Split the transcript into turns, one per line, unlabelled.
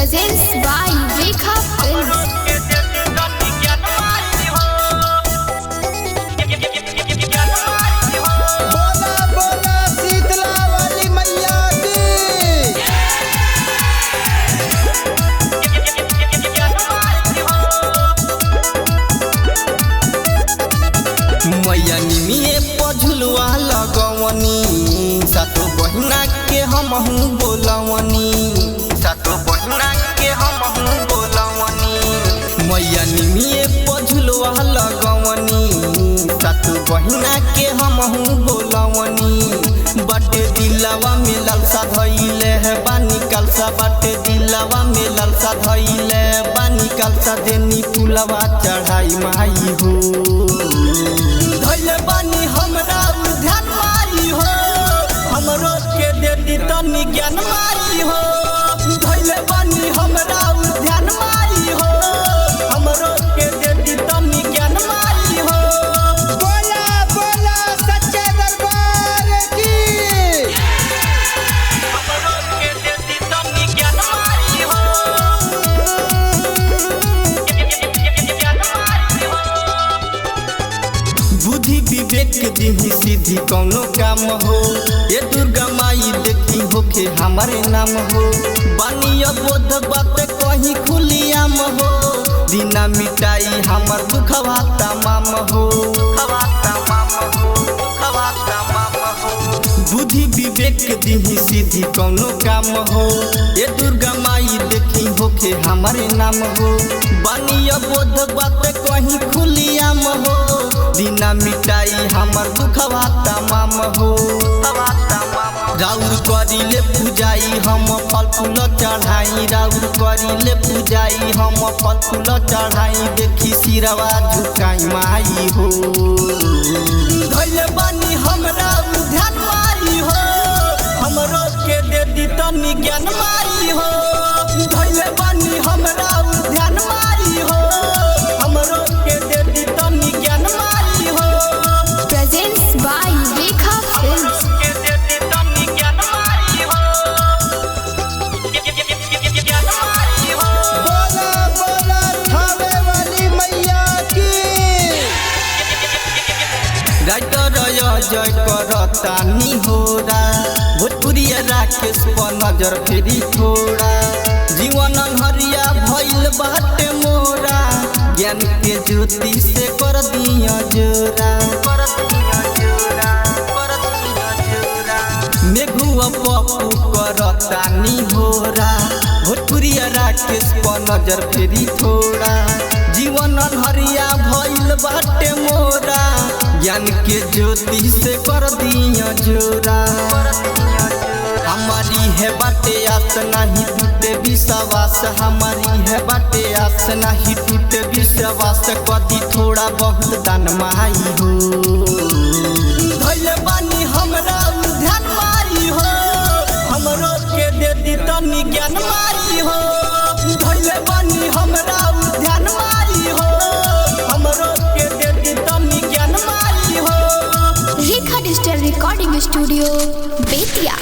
presents by Rekha Films.
बोला बोला शीतला वाली मैया की। मैया निमिये पझुलवा लगवनी सातो बहिना के हमहू बोलवनी मैया निमिये पझुलवा लगवनी सातो बहिना के हमहू बोलवनी बाटे दिलवा में लालसा धइले है बानी कलसा बाटे दिलवा में लालसा धइले बानी कलसा देनी फुलवा चढ़ाई माई हो धइले बानी हमरा ध्यान माई हो हमरो के देती तनी ज्ञान माई हो धइले बानी हमरा ध्यान माई हो हमरो के देती तनी ज्ञान माई हो। बोला बोला सच्चे दरबार की। हमरो के देती तनी ज्ञान माई हो बुद्धि विवेक दिही सीधी कौनो काम हो ये दुर्गा माई देखी होके हमारे नाम हो बानी बोध बात कहीं खुलियाम हो दीना मिटाई हमर दुखवा तमाम हो बुद्धि विवेक दिही सीधी कौनो काम हो ये दुर्गा माई देखी होके हमारे नाम हो बानी बोध बात कहीं खुलियाम हो दीना मिटाई हमर दुखवा तमाम हो राउर करिले पूजाई हम फल फूल चढ़ाई राउर करिले पूजाई हम फल फूल चढ़ाई देखी सिरवा झुकाई माई हो धइले बानी हमरा ध्यान माई हो हमरो के देती तनी ज्ञान माई हो धइले बानी हमरा ध्यान माई हो हमरो के देती तनी ज्ञान माई हो।
Presents by Rekha Films.
बोला बोला थावे वाली मैया की। राइटर जय करतानी होरा भोजपुरिया राकेश पर नजर फेरी थोड़ा जीवन हरिया भइल बाटे मोरा ज्ञान के ज्योति से कर दिया जोरा मेघुआ पप्पू करतानी होरा भोजपुरिया राकेश पर नजर फेरी थोड़ा जीवन हरिया भइल बाटे मोरा ज्ञान के ज्योति से कर दिया जोरा हमारी है बाटे आस नहीं टूटे विश्वास हमारी है बाटे आस नहीं टूटे विश्वास कदी थोड़ा बहुत दान माई हो धइले बानी हमरा ध्यान माई हो हमरो के देती तनी ज्ञान माई हो धइले बानी हमरा ध्यान माई हो हमरो के देती तनी ज्ञान माई हो।
Rekha Digital Recording Studio, Betia.